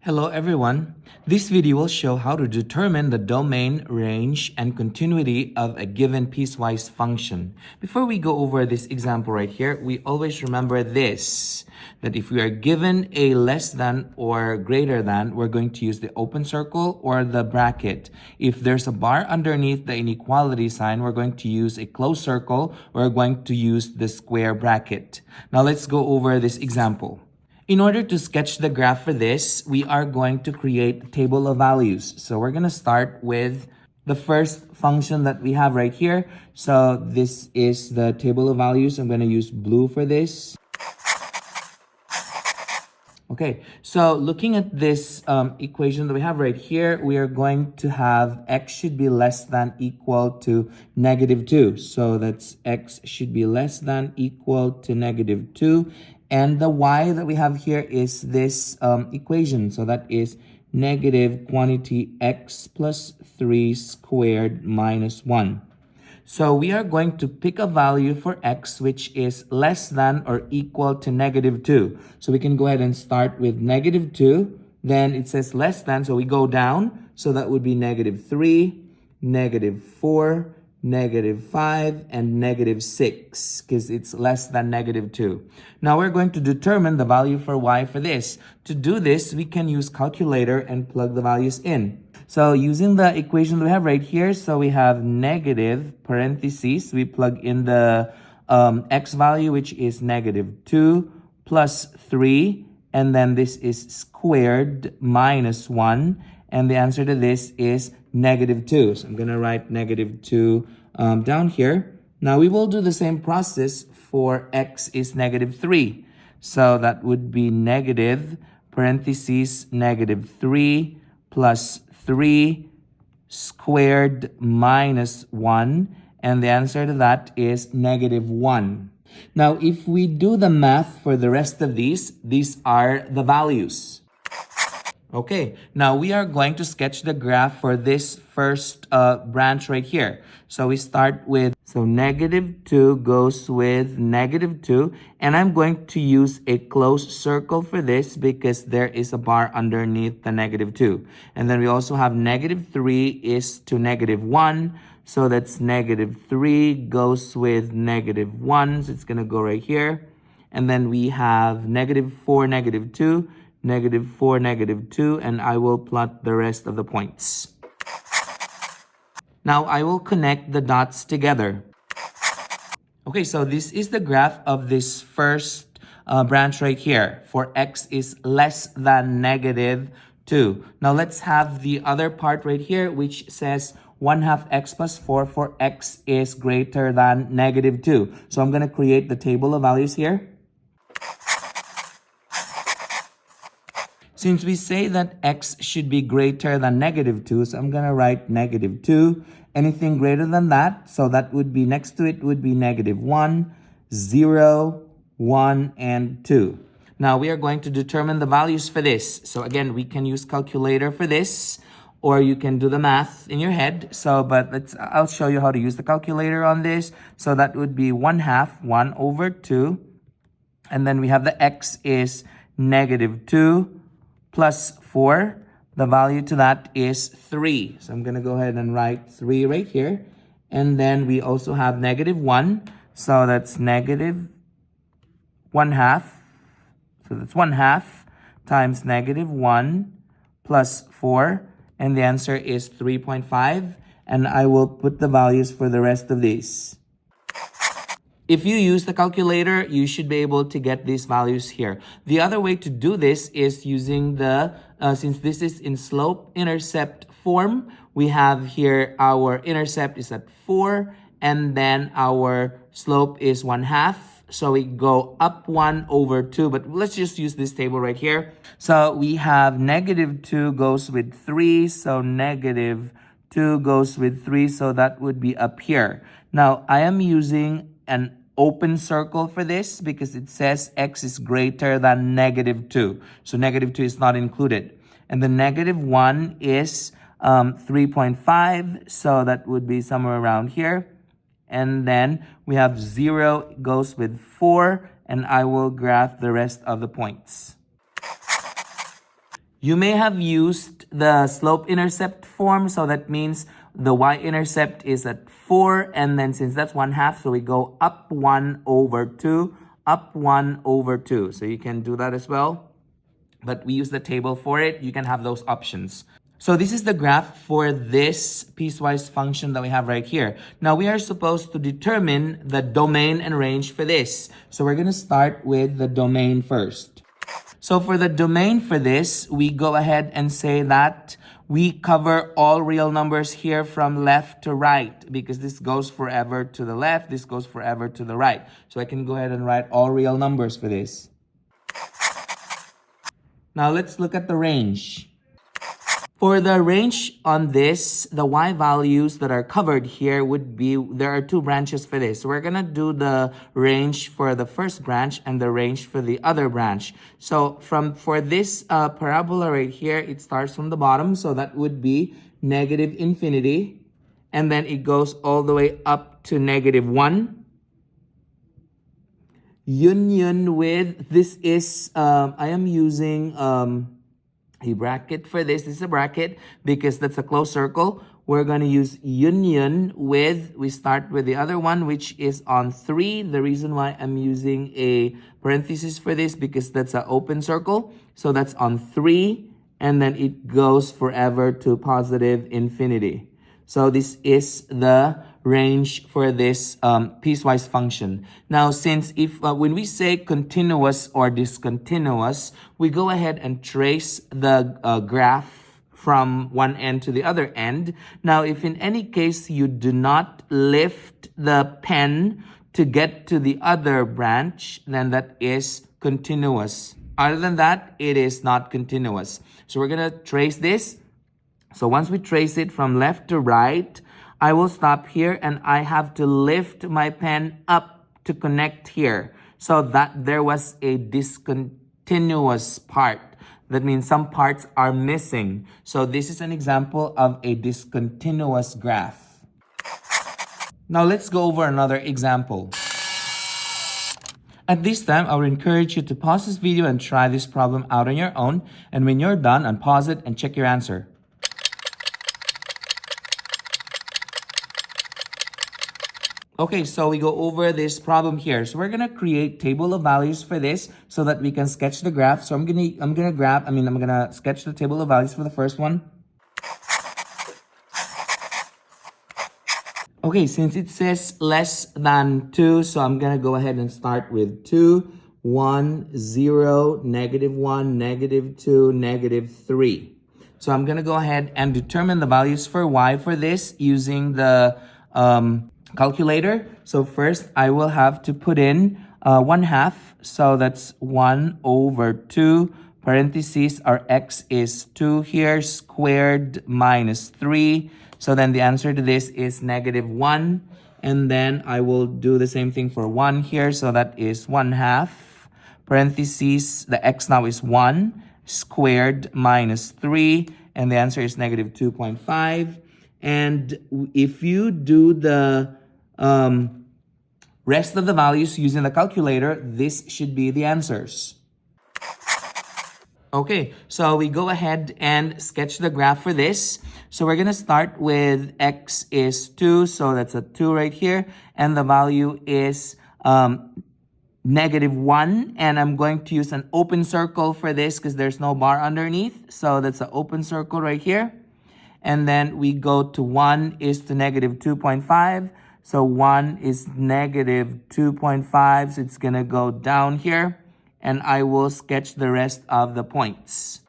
Hello everyone. This video will show how to determine the domain, range, and continuity of a given piecewise function. Before we go over this example right here, we always remember this, that if we are given a less than or greater than, we're going to use the open circle or the bracket. If there's a bar underneath the inequality sign, we're going to use a closed circle. We're going to use the square bracket. Now let's go over this example. In order to sketch the graph for this, we are going to create a table of values. So we're going to start with the first function that we have right here. So this is the table of values. I'm going to use blue for this. Okay, so looking at this equation that we have right here, we are going to have x should be less than equal to -2. So that's x should be less than equal to -2. And the y that we have here is this equation. So that is negative quantity x plus 3 squared minus 1. So we are going to pick a value for x which is less than or equal to -2. So we can go ahead and start with -2. Then it says less than, so we go down. So that would be -3, -4, -5, and -6 because it's less than -2. Now we're going to determine the value for y for this. To do this, we can use calculator and plug the values in. So using the equation we have right here, so we have negative parentheses, we plug in the x value, which is -2 plus 3, and then this is squared minus 1, and the answer to this is -2. So I'm going to write -2 down here. Now we will do the same process for x is -3. So that would be negative parentheses -3 plus 3 squared minus 1, and the answer to that is -1. Now, if we do the math for the rest of these are the values. Okay, now we are going to sketch the graph for this first branch right here. So we start with, so -2 goes with -2, and I'm going to use a closed circle for this because there is a bar underneath the -2. And then we also have -3 is to -1, so that's -3 goes with -1, so it's going to go right here. And then we have -4, -2, -4, -2, and I will plot the rest of the points. Now I will connect the dots together. Okay, so this is the graph of this first branch right here for x is less than -2. Now let's have the other part right here, which says 1/2 x plus 4 for x is greater than -2. So I'm going to create the table of values here. Since we say that x should be greater than -2, so I'm going to write -2. Anything greater than that, so that would be next to it would be -1, 0, 1, and 2. Now we are going to determine the values for this. So again, we can use calculator for this, or you can do the math in your head. So, but I'll show you how to use the calculator on this. So that would be 1/2, 1/2. And then we have the x is -2 plus 4. The value to that is 3. So I'm going to go ahead and write 3 right here. And then we also have -1. So that's -1/2. So that's 1/2 times -1 plus 4. And the answer is 3.5. And I will put the values for the rest of these. If you use the calculator, you should be able to get these values here. The other way to do this is using the, since this is in slope-intercept form, we have here our intercept is at 4, and then our slope is 1/2. So we go up 1/2, but let's just use this table right here. So we have -2 goes with 3, so -2 goes with 3, so that would be up here. Now, I am using an open circle for this because it says x is greater than -2. So -2 is not included. And the -1 is 3.5. So that would be somewhere around here. And then we have 0 goes with 4. And I will graph the rest of the points. You may have used the slope-intercept form, so that means the y-intercept is at 4, and then since that's 1/2, so we go up 1 over 2, up 1 over 2. So you can do that as well, but we use the table for it. You can have those options. So this is the graph for this piecewise function that we have right here. Now we are supposed to determine the domain and range for this. So we're going to start with the domain first. So for the domain for this, we go ahead and say that we cover all real numbers here from left to right, because this goes forever to the left, this goes forever to the right. So I can go ahead and write all real numbers for this. Now let's look at the range. For the range on this, the y values that are covered here would be, there are 2 branches for this. So we're going to do the range for the first branch and the range for the other branch. So for this parabola right here, it starts from the bottom. So that would be negative infinity. And then it goes all the way up to negative 1. Union with, this is, I am using a bracket for this. This is a bracket because that's a closed circle. We're going to use union with, we start with the other one, which is on 3. The reason why I'm using a parenthesis for this, because that's an open circle. So that's on 3, and then it goes forever to positive infinity. So this is the range for this piecewise function. Now, since when we say continuous or discontinuous, we go ahead and trace the graph from one end to the other end. Now, if in any case you do not lift the pen to get to the other branch, then that is continuous. Other than that, it is not continuous. So we're going to trace this. So once we trace it from left to right, I will stop here and I have to lift my pen up to connect here. So that there was a discontinuous part. That means some parts are missing. So this is an example of a discontinuous graph. Now let's go over another example. At this time, I would encourage you to pause this video and try this problem out on your own. And when you're done, unpause it and check your answer. Okay, so we go over this problem here. So we're gonna create table of values for this so that we can sketch the graph. So I'm gonna sketch the table of values for the first one. Okay, since it says less than 2, so I'm gonna go ahead and start with 2, 1, 0, -1, -2, -3. So I'm gonna go ahead and determine the values for y for this using the calculator. So first I will have to put in 1/2. So that's 1 over 2. Parentheses, our x is 2 here, squared minus 3. So then the answer to this is -1. And then I will do the same thing for 1 here. So that is 1/2. Parentheses, the x now is 1, squared minus 3. And the answer is -2.5. And if you do the rest of the values using the calculator, this should be the answers. Okay, so we go ahead and sketch the graph for this. So we're going to start with x is 2, so that's a 2 right here. And the value is -1. And I'm going to use an open circle for this because there's no bar underneath. So that's an open circle right here. And then we go to 1 is to -2.5. So 1 is -2.5. So it's going to go down here. And I will sketch the rest of the points.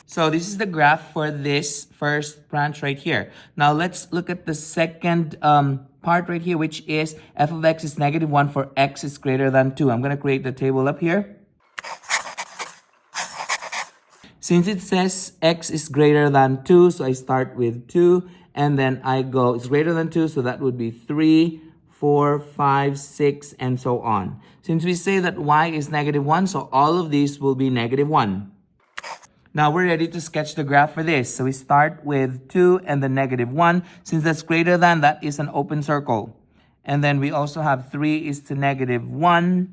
So this is the graph for this first branch right here. Now let's look at the second part right here, which is f of x is -1 for x is greater than 2. I'm going to create the table up here. Since it says x is greater than 2, so I start with 2, and then I go, it's greater than 2, so that would be 3, 4, 5, 6, and so on. Since we say that y is -1, so all of these will be -1. Now we're ready to sketch the graph for this. So we start with 2 and then -1. Since that's greater than, that is an open circle. And then we also have 3 is to -1.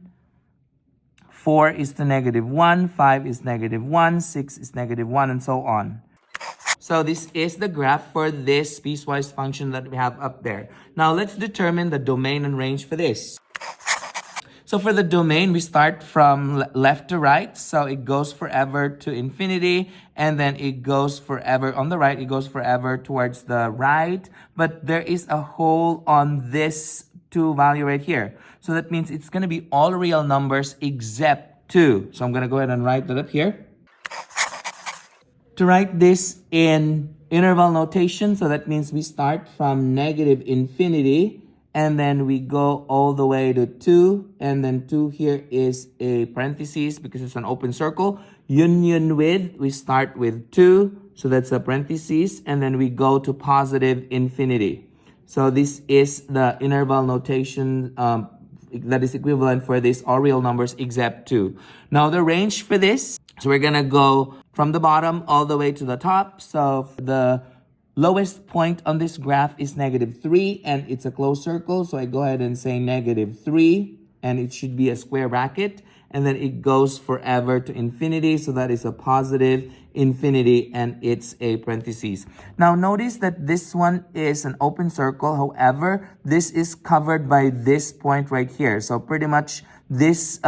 4 is to -1, 5 is -1, 6 is -1, and so on. So this is the graph for this piecewise function that we have up there. Now let's determine the domain and range for this. So for the domain, we start from left to right. So it goes forever to infinity, and then it goes forever on the right. It goes forever towards the right. But there is a hole on this 2 value right here. So that means it's going to be all real numbers except 2. So I'm going to go ahead and write that up here. To write this in interval notation, so that means we start from -infinity, and then we go all the way to 2, and then 2 here is a parenthesis because it's an open circle. Union with, we start with 2, so that's a parenthesis, and then we go to positive infinity. So this is the interval notation that is equivalent for this all real numbers except 2. Now the range for this, so we're gonna go from the bottom all the way to the top. So the lowest point on this graph is -3, and it's a closed circle. So I go ahead and say -3, and it should be a square bracket. And then it goes forever to infinity. So that is a positive infinity, and it's a parenthesis. Now notice that this one is an open circle. However, this is covered by this point right here. So pretty much this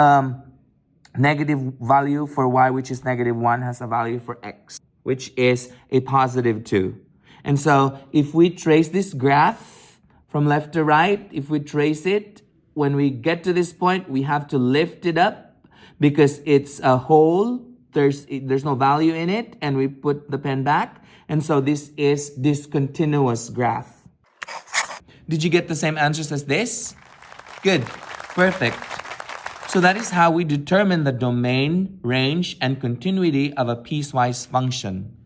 negative value for y, which is -1, has a value for x, which is a positive 2. And so if we trace this graph from left to right, if we trace it, when we get to this point, we have to lift it up because it's a hole. There's no value in it, and we put the pen back. And so this is discontinuous graph. Did you get the same answers as this? Good. Perfect. So that is how we determine the domain, range, and continuity of a piecewise function.